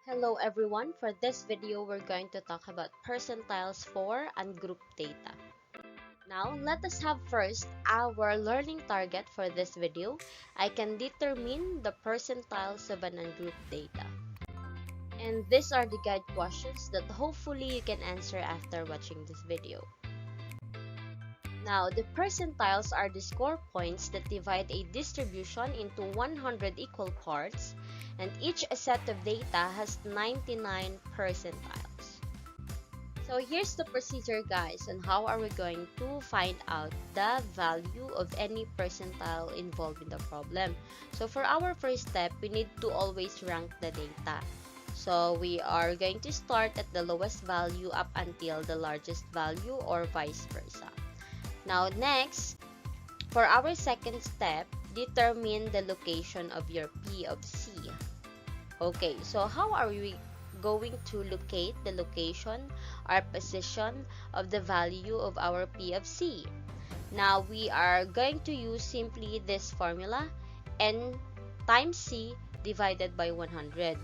Hello everyone, for this video we're going to talk about percentiles for ungrouped data. Now let us have first our learning target for this video. I can determine the percentiles of an ungrouped data. And these are the guide questions that hopefully you can answer after watching this video. Now, the percentiles are the score points that divide a distribution into 100 equal parts, and each set of data has 99 percentiles. So here's the procedure, guys, on how are we going to find out the value of any percentile involved in the problem. So for our first step, we need to always rank the data. So we are going to start at the lowest value up until the largest value, or vice versa. Now next, for our second step, determine the location of your P of C. Okay, so how are we going to locate the location or position of the value of our P of C? Now we are going to use simply this formula, N times C divided by 100.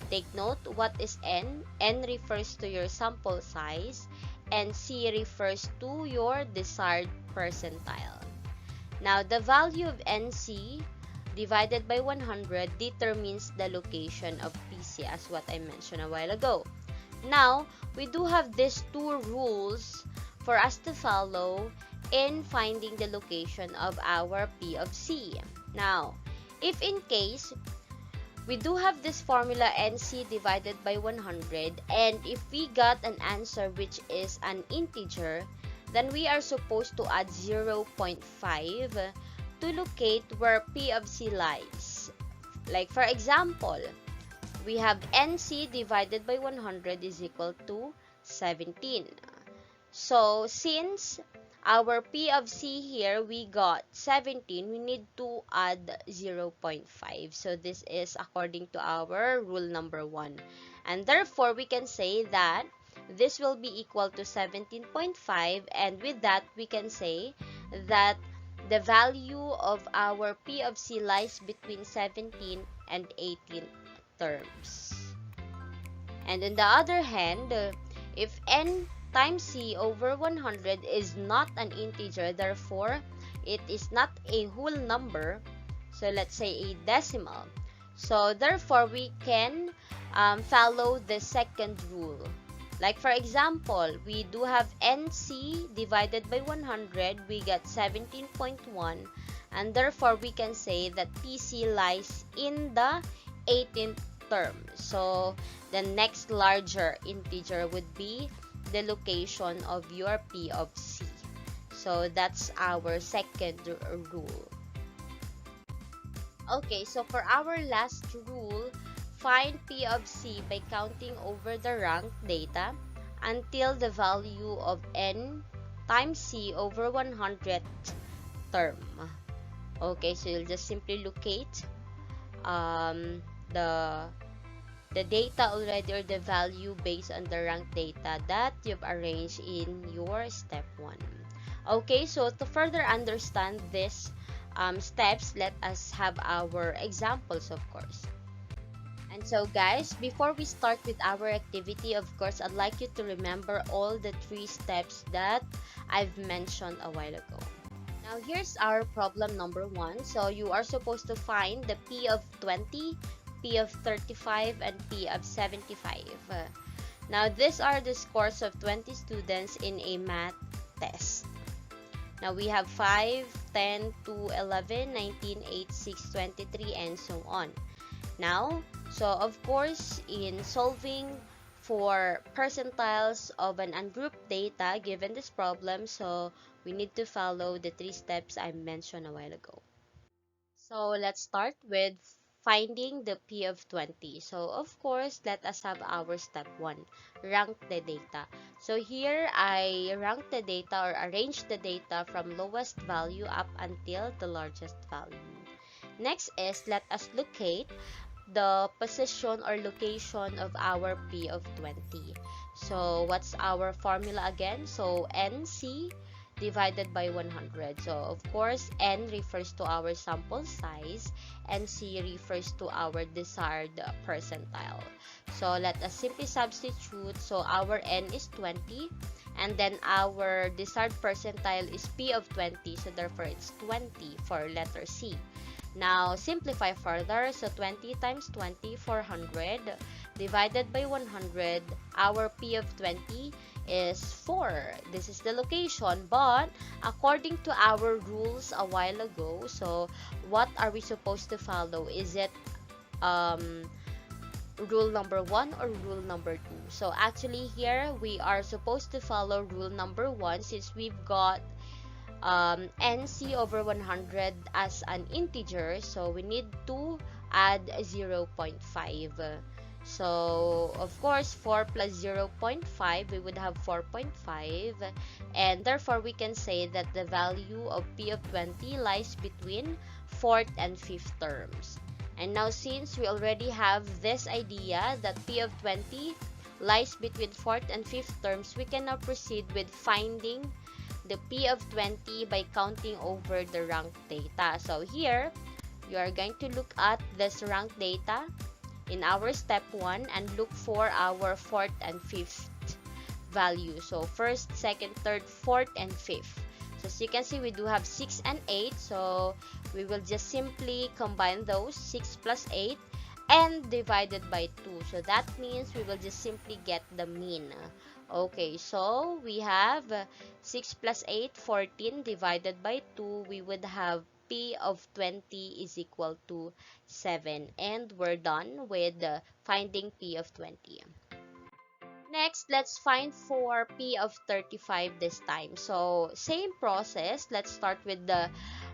Take note, what is N? N refers to your sample size and C refers to your desired percentile. Now, the value of NC divided by 100 determines the location of PC, as what I mentioned a while ago. Now, we do have these two rules for us to follow in finding the location of our P of C. Now, if in case we do have this formula NC divided by 100, and if we got an answer which is an integer, then we are supposed to add 0.5 to locate where P of C lies. Like for example, we have NC divided by 100 is equal to 17. So since our P of C here, we got 17, we need to add 0.5. So this is according to our rule number 1. And therefore, we can say that this will be equal to 17.5. And with that, we can say that the value of our P of C lies between 17 and 18 terms. And on the other hand, if N times C over 100 is not an integer, therefore it is not a whole number, so let's say a decimal, so therefore we can follow the second rule. Like for example, we do have NC divided by 100, we got 17.1, and therefore we can say that PC lies in the 18th term. So the next larger integer would be the location of your P of C. So that's our second rule. Okay, so for our last rule, find P of C by counting over the ranked data until the value of N times C over 100th term. Okay, so you'll just simply locate the data already, or the value based on the ranked data that you've arranged in your step 1. Okay, so to further understand these steps, let us have our examples, of course. And so guys, before we start with our activity, of course, I'd like you to remember all the 3 steps that I've mentioned a while ago. Now here's our problem number 1. So you are supposed to find the P of 20, P of 35, and P of 75. Now these are the scores of 20 students in a math test. Now we have 5, 10, 2, 11, 19, 8, 6, 23, and so on. Now, so of course, in solving for percentiles of an ungrouped data given this problem, so we need to follow the 3 steps I mentioned a while ago. So let's start with finding the P of 20. So of course, let us have our step 1, rank the data. So here I rank the data, or arrange the data from lowest value up until the largest value. Next is, let us locate the position or location of our P of 20. So what's our formula again? So NC divided by 100. So, of course, N refers to our sample size and C refers to our desired percentile. So, let us simply substitute. So, our N is 20 and then our desired percentile is P of 20. So, therefore, it's 20 for letter C. Now, simplify further. So, 20 times 20, 400, divided by 100. Our P of 20 is 4. This is the location, but according to our rules a while ago, so what are we supposed to follow? Is it rule number 1 or rule number 2? So, actually, here we are supposed to follow rule number 1 since we've got NC over 100 as an integer, so we need to add 0.5. So, of course, 4 plus 0.5, we would have 4.5, and therefore we can say that the value of P of 20 lies between 4th and 5th terms. And now, since we already have this idea that P of 20 lies between 4th and 5th terms, we can now proceed with finding the P of 20 by counting over the ranked data. So here, you are going to look at this ranked data in our step 1 and look for our 4th and 5th value. So first, second, third, 4th, and 5th. So as you can see, we do have 6 and 8. So we will just simply combine those, 6 plus 8, and divided by 2. So that means we will just simply get the mean. Okay, so we have 6 plus 8, 14, divided by 2. We would have P of 20 is equal to 7. And we're done with finding P of 20. Next, let's find for P of 35 this time. So, same process. Let's start with the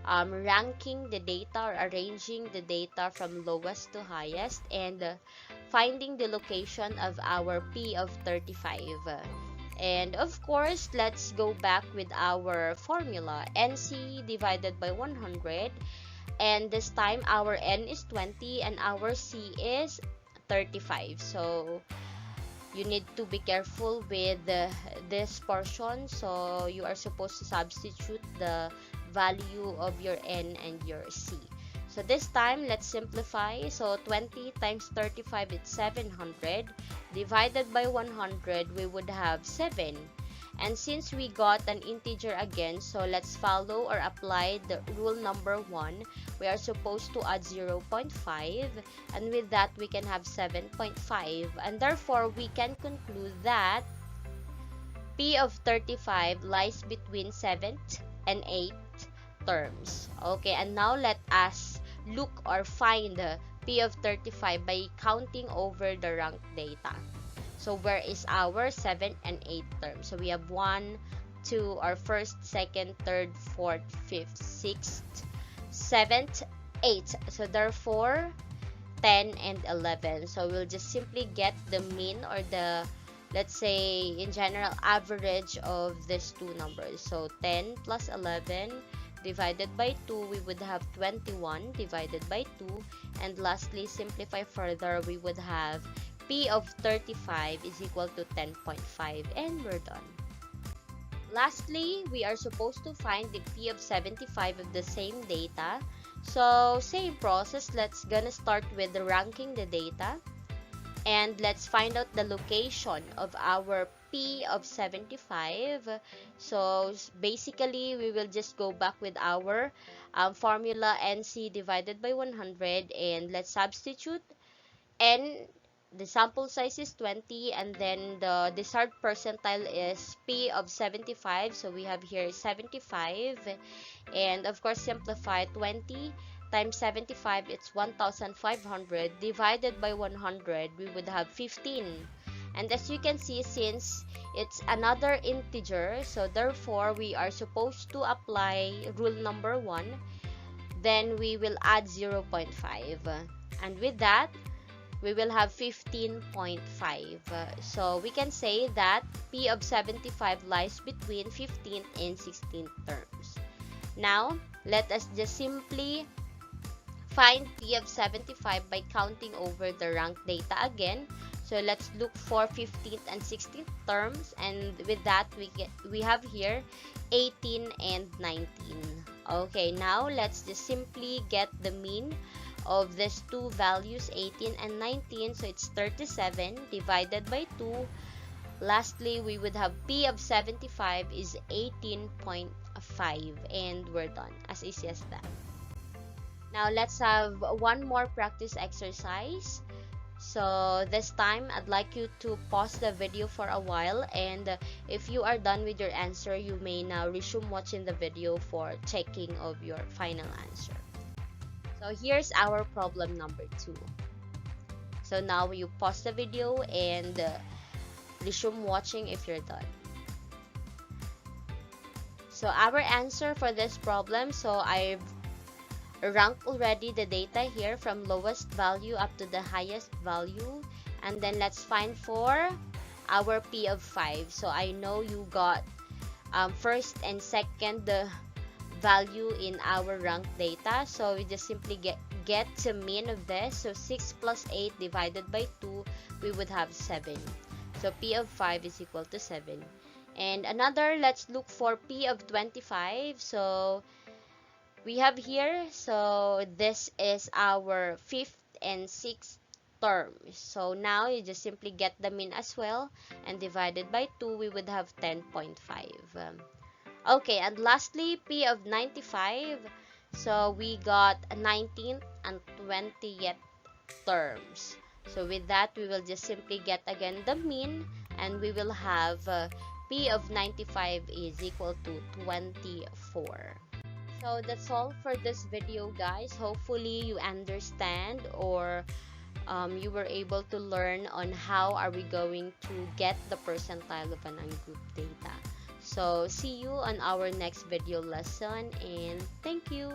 ranking the data or arranging the data from lowest to highest and finding the location of our P of 35. And of course, let's go back with our formula. NC divided by 100. And this time, our N is 20 and our C is 35. So, you need to be careful with this portion. So, you are supposed to substitute the value of your N and your C. So, this time, let's simplify. So, 20 times 35 is 700. Divided by 100, we would have 7. And since we got an integer again, so let's follow or apply the rule number 1. We are supposed to add 0.5, and with that, we can have 7.5. And therefore, we can conclude that P of 35 lies between 7th and 8th terms. Okay, and now let us look or find P of 35 by counting over the ranked data. So where is our 7th and 8th term? So we have 1, 2, our 1st, 2nd, 3rd, 4th, 5th, 6th, 7th, 8th. So therefore, 10 and 11. So we'll just simply get the mean or the, let's say, in general, average of these two numbers. So 10 plus 11 divided by 2, we would have 21 divided by 2. And lastly, simplify further, we would have P of 35 is equal to 10.5, and we're done. Lastly, we are supposed to find the P of 75 of the same data. So, same process. Let's gonna start with ranking the data. And let's find out the location of our P of 75. So, basically, we will just go back with our formula NC divided by 100. And let's substitute N. The sample size is 20, and then the desired percentile is P of 75. So we have here 75, and of course simplify 20 times 75, it's 1,500 divided by 100, we would have 15. And as you can see, since it's another integer, so therefore we are supposed to apply rule number 1. Then we will add 0.5, and with that we will have 15.5. So we can say that P of 75 lies between 15th and 16th terms. Now, let us just simply find P of 75 by counting over the ranked data again. So let's look for 15th and 16th terms, and with that we have here 18 and 19. Okay, now let's just simply get the mean of these two values, 18 and 19. So it's 37 divided by 2. Lastly, we would have P of 75 is 18.5, and we're done. As easy as that. Now let's have one more practice exercise. So this time, I'd like you to pause the video for a while, and if you are done with your answer, you may now resume watching the video for checking of your final answer. So here's our problem number 2. So now you pause the video and resume watching if you're done. So our answer for this problem, so I've ranked already the data here from lowest value up to the highest value, and then let's find for our P of 5. So I know you got first and second value in our ranked data, so we just simply get the mean of this. So 6 plus 8 divided by 2, we would have 7. So P of 5 is equal to 7. And another, let's look for P of 25. So we have here, so this is our 5th and 6th terms. So now you just simply get the mean as well, and divided by 2, we would have 10.5. Okay, and lastly, P of 95. So we got 19th and 20th terms. So with that, we will just simply get again the mean, and we will have P of 95 is equal to 24. So that's all for this video, guys. Hopefully you understand, or you were able to learn on how are we going to get the percentile of an ungrouped data. So see you on our next video lesson, and thank you.